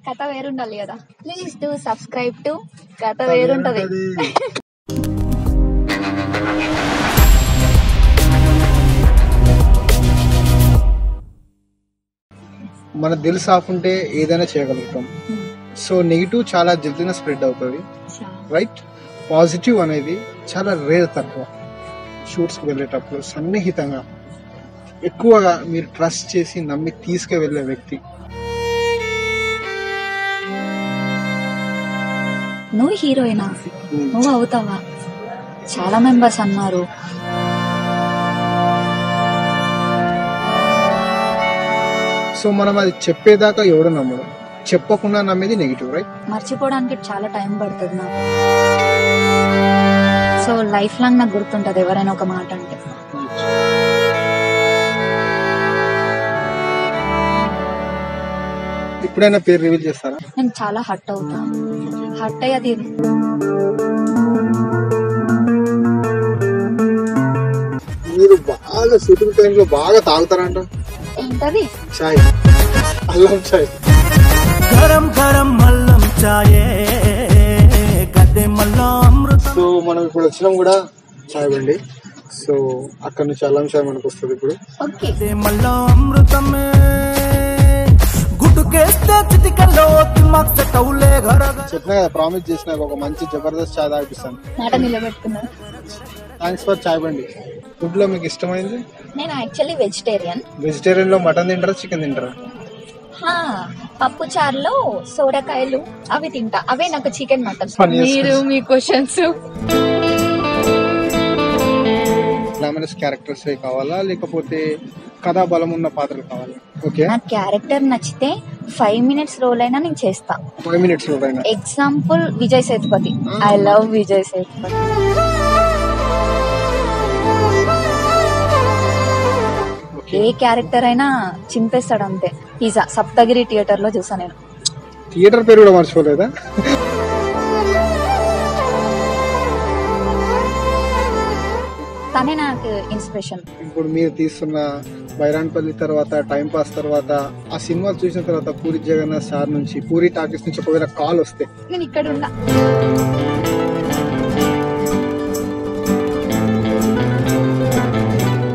కథ వేరుండాలి కదా. Please do subscribe to కథ వేరుంటది. మన దిల్ సాఫ్ ఉంటే ఏదైనా చేయగలుగుతాం. సో నెగిటివ్ చాలా జల్దీగా స్ప్రెడ్ అవుతుంది, రైట్? పాజిటివ్ అనేది చాలా రేర్, తక్కువ. షూట్స్కి వెళ్ళేటప్పుడు సన్నిహితంగా ఎక్కువగా మీరు ట్రస్ట్ చేసి నమ్మి తీసుకువెళ్ళే వ్యక్తి. నువ్వు హీరోయినా, నువ్వు అవుతావా? చాలా మెంబర్స్ అన్నారు. సో మనం అది చెప్పేదాకా ఎవడు నమ్మడం, చెప్పకుండా నమ్మేది నెగిటివ్, రైట్? మర్చిపోవడానికి చాలా టైం పడుతుంది నాకు. సో లైఫ్ లాంగ్ నాకు గుర్తుంటది ఎవరైనా ఒక మాట అంటే. ఎప్పుడైనా పేరు రివీల్ చేస్తారా? నేను చాలా హర్ట్ అవుతాను. హర్ట్ అయ్యేది మీరు బాగా షూటింగ్ టైంలో బాగా తాగుతారంట. ఏంటది? చాయ్, అల్లం చాయ్. గరం గరం అల్లం చాయే గద్దె మల్లం అమృతం. సో మనం ఇప్పుడు వచ్చినాం కూడా చాయ్ బండి. సో అక్కడ నుంచి అల్లం చాయ్ మనకు వస్తుంది ఇప్పుడు. ఓకే. మల్లం అమృతమే గుట్టుకేస్తే చిటికలో దిమాగ్ సెట్ అవులే గరగ. చెప్పినా కదా, ప్రామిస్ చేసిన ఒక మంచి జబర్దస్త్ చాయ్ తాగిపిస్తాను. మాట నిలబెట్టుకున్నా. థ్యాంక్స్ ఫర్ చాయ్ బండి. ఫుడ్ లో మీకు ఇష్టమైంది? నేను యాక్చువల్లీ వెజిటేరియన్. వెజిటేరియన్ లో మటన్ తింటారా, చికెన్ తింటారా? పప్పు చారులో సోరకాయలు అవి తింటా, అవే నాకు చికెన్ మటన్. మీరు మీ క్వశ్చన్స్ గ్లామరస్ క్యారెక్టర్స్ కావాలా లేకపోతే కథా బలం ఉన్న పాత్రలు కావాలా? ఓకే, నాకు క్యారెక్టర్ నచ్చితే 5 minutes రోల్ అయినా నేను చేస్తా. 5 minutes రోల్ అయినా. Example Vijay Sethupathi. I love Vijay Sethupathi. A character అయినా చింపేస్తాడు అంతే. పిజ్జా సప్తగిరి థియేటర్ లో చూసా నేను. థియేటర్ పేరు కూడా మర్చిపోలేదా? తనే నాకు ఇన్స్పిరేషన్. ఇప్పుడు మీరు తీస్తున్న బైరాన్పల్లి తర్వాత, టైం పాస్ తర్వాత, ఆ సినిమా చూసిన తర్వాత పూరి జగన్నాథ్ సార్ నుంచి, పూరి టాకీస్ నుంచి ఒకవేళ కాల్ వస్తే నేను ఇక్కడ ఉన్నా.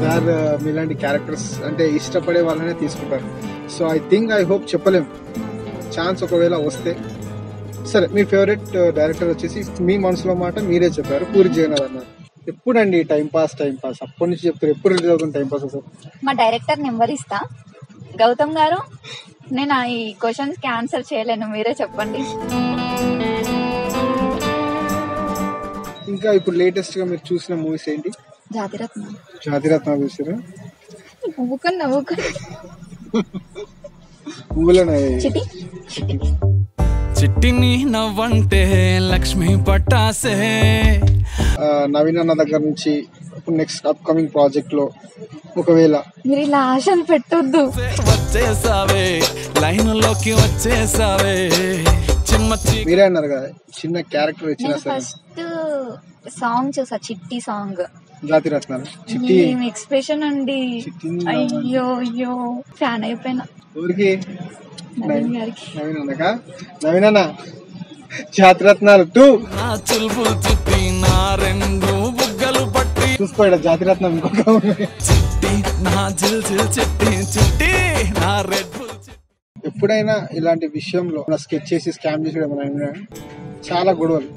సార్ మీలాంటి క్యారెక్టర్స్ అంటే ఇష్టపడే వాళ్ళనే తీసుకుంటారు. సో ఐ హోప్ చెప్పలేం, ఛాన్స్ ఒకవేళ వస్తే. సరే, మీ ఫేవరెట్ డైరెక్టర్ వచ్చేసి మీ మనసులో మాట మీరే చెప్పారు, పూరి జగన్నాథ్ అన్నారు. ఎప్పుడండి టైం పాస్ అప్పటి నుంచి చెప్తారు, ఎప్పుడు రిలీజ్ అవుతుంది టైం పాస్? అసలు మా డైరెక్టర్ నెంబర్ ఇస్తా, గౌతమ్ గారు. నేను ఈ క్వశ్చన్స్ కి ఆన్సర్ చేయలేను, మీరే చెప్పండి. ఇంకా ఇప్పుడు లేటెస్ట్ గా మీరు చూసిన మూవీస్ ఏంటి? జాతిరత్న చూసారా? చిట్టిని నవ్వంటే లక్ష్మి పట్టాసే. నవీన్ అన్న దగ్గర నుంచి ఇప్పుడు నెక్స్ట్ అప్కమింగ్ ప్రాజెక్ట్ లో ఒకవేళ మీరు ఇలా ఆశలు పెట్టొద్దు. వచ్చేసావే లైన్ లోకి వచ్చేసావే. మీరే అన్నారు కదా చిన్న క్యారెక్టర్ ఇచ్చిన. ఫస్ట్ సాంగ్ చూసా, చిట్టి సాంగ్. జాతిరత్నాలు చిట్టి ఎక్స్ప్రెషన్ అండి, అయ్యో అయ్యో ఫ్యాన్ అయిపోయినా. ఊరికి నవీన్ గారికి. నవీన్ అన్నక, నవీన్ అన్న జాతిరత్నాలు 2 చూసుకోండి. జాతిరత్నం ఇంకొక ఎప్పుడైనా ఇలాంటి విషయంలో స్కెచ్ చేసి స్కామ్ చేసి ఏమైనా? చాలా గొడవలు.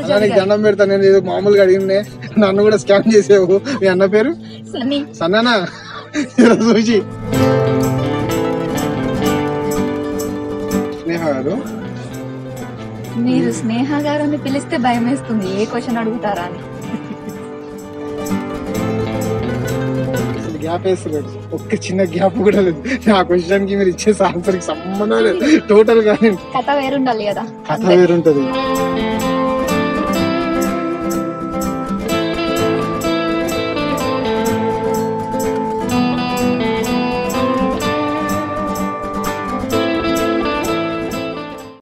అలానికి దండం పెడతా, నేను ఏదో మామూలుగా అడిగినే, నన్ను కూడా స్కామ్ చేసేవు. మీ అన్న పేరు సన్నానా చూసి. స్నేహ గారు, మీరు స్నేహ గారు అని పిలిస్తే భయం వేస్తుంది, ఏ క్వశ్చన్ అడుగుతారా అని. గ్యాప్ వేస్తలేదు, ఒక్క చిన్న గ్యాప్ కూడా లేదు. నా క్వశ్చన్ కి మీరు ఇచ్చే ఆన్సర్ కి సంబంధం లేదు టోటల్ గా. కథ వేరుండాలి కదా. కథ వేరుంటది.